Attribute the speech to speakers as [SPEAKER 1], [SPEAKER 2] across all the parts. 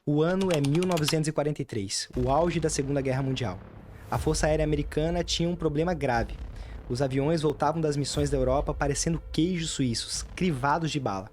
[SPEAKER 1] O ano é 1943, o auge da Segunda Guerra Mundial. A Força Aérea Americana tinha um problema grave. Os aviões voltavam das missões da Europa parecendo queijos suíços, crivados de bala.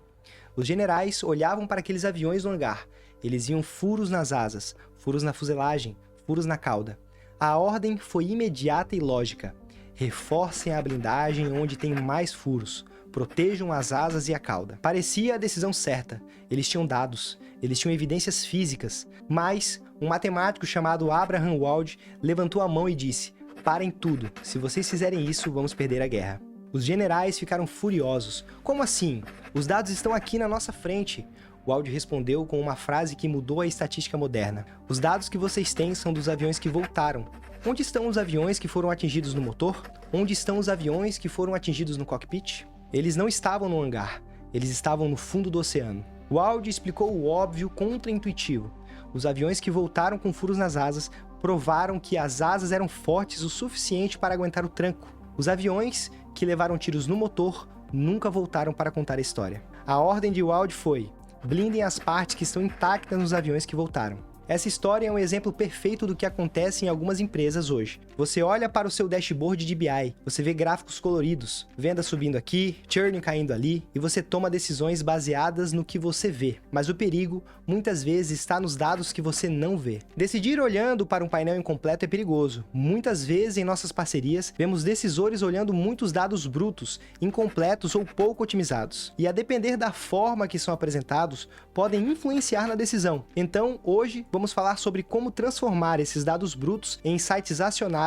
[SPEAKER 1] Os generais olhavam para aqueles aviões no hangar. Eles viam furos nas asas, furos na fuselagem, furos na cauda. A ordem foi imediata e lógica. Reforcem a blindagem onde tem mais furos. Protejam as asas e a cauda. Parecia a decisão certa. Eles tinham dados, eles tinham evidências físicas. Mas um matemático chamado Abraham Wald levantou a mão e disse: "Parem tudo. Se vocês fizerem isso, vamos perder a guerra." Os generais ficaram furiosos. "Como assim? Os dados estão aqui na nossa frente." Wald respondeu com uma frase que mudou a estatística moderna. "Os dados que vocês têm são dos aviões que voltaram. Onde estão os aviões que foram atingidos no motor? Onde estão os aviões que foram atingidos no cockpit?" Eles não estavam no hangar, eles estavam no fundo do oceano. Wald explicou o óbvio contra-intuitivo. Os aviões que voltaram com furos nas asas provaram que as asas eram fortes o suficiente para aguentar o tranco. Os aviões que levaram tiros no motor nunca voltaram para contar a história. A ordem de Wald foi: blindem as partes que estão intactas nos aviões que voltaram. Essa história é um exemplo perfeito do que acontece em algumas empresas hoje. Você olha para o seu dashboard de BI, você vê gráficos coloridos, vendas subindo aqui, churn caindo ali, e você toma decisões baseadas no que você vê. Mas o perigo, muitas vezes, está nos dados que você não vê. Decidir olhando para um painel incompleto é perigoso. Muitas vezes, em nossas parcerias, vemos decisores olhando muitos dados brutos, incompletos ou pouco otimizados. E a depender da forma que são apresentados, podem influenciar na decisão. Então, hoje, vamos falar sobre como transformar esses dados brutos em insights acionáveis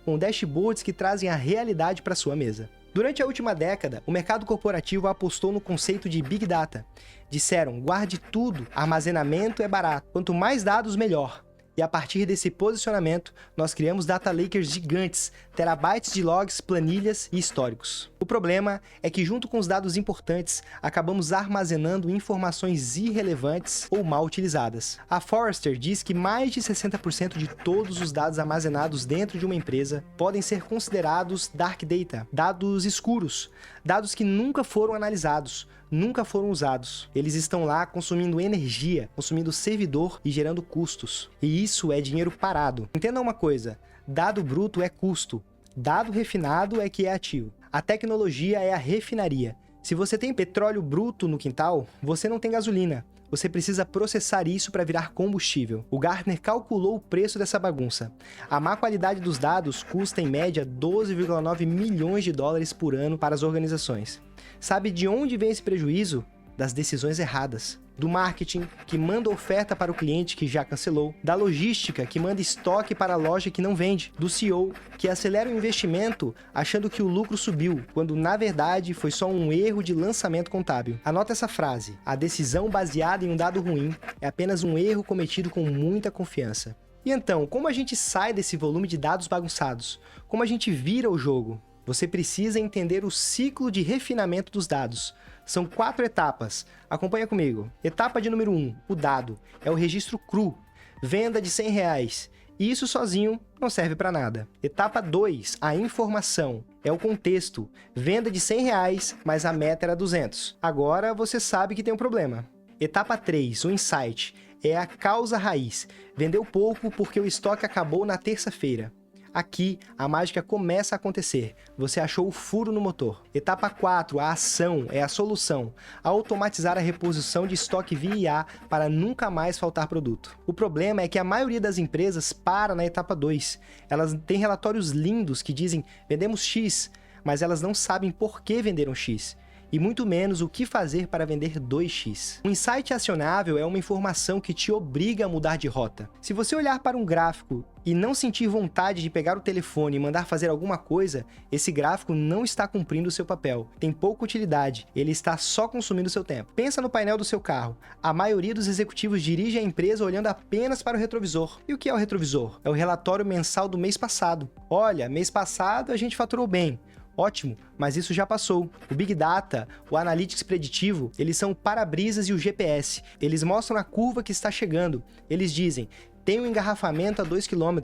[SPEAKER 1] com dashboards que trazem a realidade para sua mesa. Durante a última década, o mercado corporativo apostou no conceito de Big Data. Disseram: guarde tudo, armazenamento é barato, quanto mais dados, melhor. E a partir desse posicionamento, nós criamos data lakers gigantes, terabytes de logs, planilhas e históricos. O problema é que, junto com os dados importantes, acabamos armazenando informações irrelevantes ou mal utilizadas. A Forrester diz que mais de 60% de todos os dados armazenados dentro de uma empresa podem ser considerados dark data, dados escuros, dados que nunca foram analisados, nunca foram usados. Eles estão lá consumindo energia, consumindo servidor e gerando custos. E isso é dinheiro parado. Entenda uma coisa: dado bruto é custo, dado refinado é que é ativo. A tecnologia é a refinaria. Se você tem petróleo bruto no quintal, você não tem gasolina. Você precisa processar isso para virar combustível. O Gartner calculou o preço dessa bagunça. A má qualidade dos dados custa em média 12,9 milhões de dólares por ano para as organizações. Sabe de onde vem esse prejuízo? Das decisões erradas. Do marketing, que manda oferta para o cliente que já cancelou. Da logística, que manda estoque para a loja que não vende. Do CEO, que acelera o investimento achando que o lucro subiu, quando na verdade foi só um erro de lançamento contábil. Anota essa frase: a decisão baseada em um dado ruim é apenas um erro cometido com muita confiança. E então, como a gente sai desse volume de dados bagunçados? Como a gente vira o jogo? Você precisa entender o ciclo de refinamento dos dados. São 4 etapas. Acompanha comigo. Etapa de número 1, o dado. É o registro cru. Venda de R$100. Isso sozinho não serve para nada. Etapa 2, a informação. É o contexto. Venda de R$100, mas a meta era 200. Agora você sabe que tem um problema. Etapa 3, o insight. É a causa raiz. Vendeu pouco porque o estoque acabou na terça-feira. Aqui, a mágica começa a acontecer. Você achou o furo no motor. Etapa 4, a ação, é a solução. Automatizar a reposição de estoque via IA para nunca mais faltar produto. O problema é que a maioria das empresas para na etapa 2. Elas têm relatórios lindos que dizem: vendemos X, mas elas não sabem por que venderam X. E muito menos o que fazer para vender 2x. Um insight acionável é uma informação que te obriga a mudar de rota. Se você olhar para um gráfico e não sentir vontade de pegar o telefone e mandar fazer alguma coisa, esse gráfico não está cumprindo o seu papel. Tem pouca utilidade, ele está só consumindo seu tempo. Pensa no painel do seu carro. A maioria dos executivos dirige a empresa olhando apenas para o retrovisor. E o que é o retrovisor? É o relatório mensal do mês passado. Olha, mês passado a gente faturou bem. Ótimo, mas isso já passou. O Big Data, o Analytics preditivo, eles são o para-brisas e o GPS. Eles mostram a curva que está chegando. Eles dizem: Tem um engarrafamento a 2 km,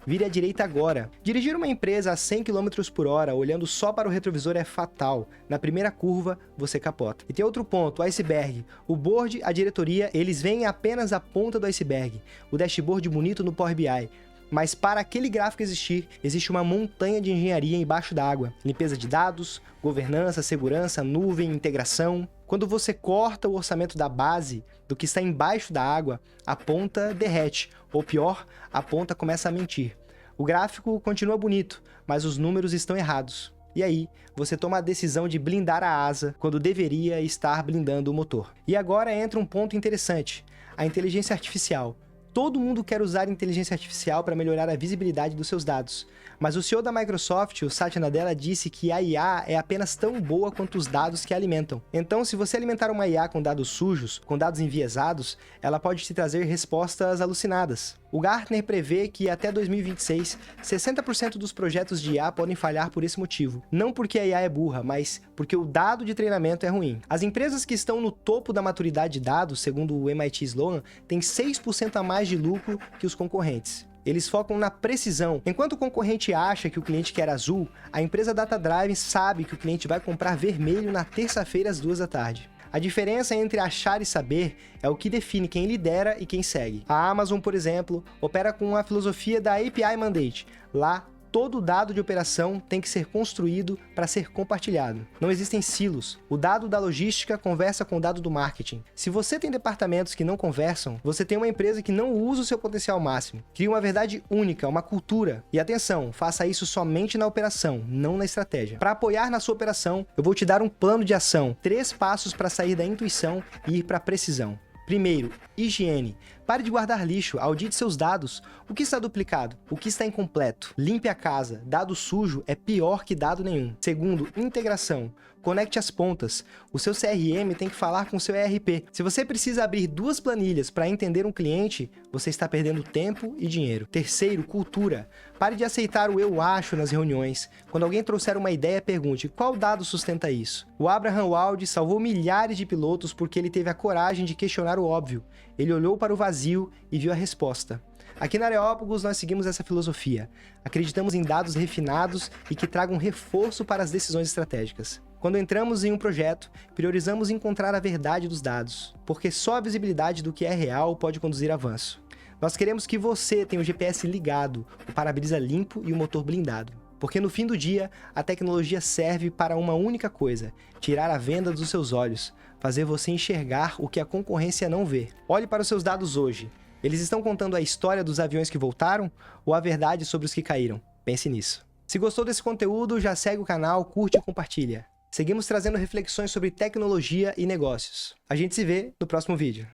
[SPEAKER 1] vire à direita agora. Dirigir uma empresa a 100 km por hora, olhando só para o retrovisor é fatal. Na primeira curva, você capota. E tem outro ponto, o iceberg. O board, a diretoria, eles veem apenas a ponta do iceberg. O dashboard bonito no Power BI. Mas para aquele gráfico existir, existe uma montanha de engenharia embaixo da água. Limpeza de dados, governança, segurança, nuvem, integração. Quando você corta o orçamento da base, do que está embaixo da água, a ponta derrete, ou pior, a ponta começa a mentir. O gráfico continua bonito, mas os números estão errados. E aí, você toma a decisão de blindar a asa, quando deveria estar blindando o motor. E agora entra um ponto interessante, a inteligência artificial. Todo mundo quer usar inteligência artificial para melhorar a visibilidade dos seus dados. Mas o CEO da Microsoft, o Satya Nadella, disse que a IA é apenas tão boa quanto os dados que a alimentam. Então, se você alimentar uma IA com dados sujos, com dados enviesados, ela pode te trazer respostas alucinadas. O Gartner prevê que até 2026, 60% dos projetos de IA podem falhar por esse motivo. Não porque a IA é burra, mas porque o dado de treinamento é ruim. As empresas que estão no topo da maturidade de dados, segundo o MIT Sloan, têm 6% a mais de lucro que os concorrentes. Eles focam na precisão. Enquanto o concorrente acha que o cliente quer azul, a empresa DataDrive sabe que o cliente vai comprar vermelho na terça-feira às 2 da tarde. A diferença entre achar e saber é o que define quem lidera e quem segue. A Amazon, por exemplo, opera com a filosofia da API Mandate. Lá, todo dado de operação tem que ser construído para ser compartilhado. Não existem silos. O dado da logística conversa com o dado do marketing. Se você tem departamentos que não conversam, você tem uma empresa que não usa o seu potencial máximo. Cria uma verdade única, uma cultura. E atenção, faça isso somente na operação, não na estratégia. Para apoiar na sua operação, eu vou te dar um plano de ação. 3 passos para sair da intuição e ir para a precisão. Primeiro, higiene. Pare de guardar lixo, audite seus dados. O que está duplicado? O que está incompleto? Limpe a casa. Dado sujo é pior que dado nenhum. Segundo, integração. Conecte as pontas. O seu CRM tem que falar com o seu ERP. Se você precisa abrir 2 planilhas para entender um cliente, você está perdendo tempo e dinheiro. Terceiro, cultura. Pare de aceitar o eu acho nas reuniões. Quando alguém trouxer uma ideia, pergunte qual dado sustenta isso. O Abraham Wald salvou milhares de pilotos porque ele teve a coragem de questionar o óbvio. Ele olhou para o vazio e viu a resposta. Aqui na Areópagos nós seguimos essa filosofia. Acreditamos em dados refinados e que tragam reforço para as decisões estratégicas. Quando entramos em um projeto, priorizamos encontrar a verdade dos dados, porque só a visibilidade do que é real pode conduzir a avanço. Nós queremos que você tenha o GPS ligado, o para-brisa limpo e o motor blindado. Porque no fim do dia, a tecnologia serve para uma única coisa: tirar a venda dos seus olhos, fazer você enxergar o que a concorrência não vê. Olhe para os seus dados hoje. Eles estão contando a história dos aviões que voltaram ou a verdade sobre os que caíram? Pense nisso. Se gostou desse conteúdo, já segue o canal, curte e compartilha. Seguimos trazendo reflexões sobre tecnologia e negócios. A gente se vê no próximo vídeo.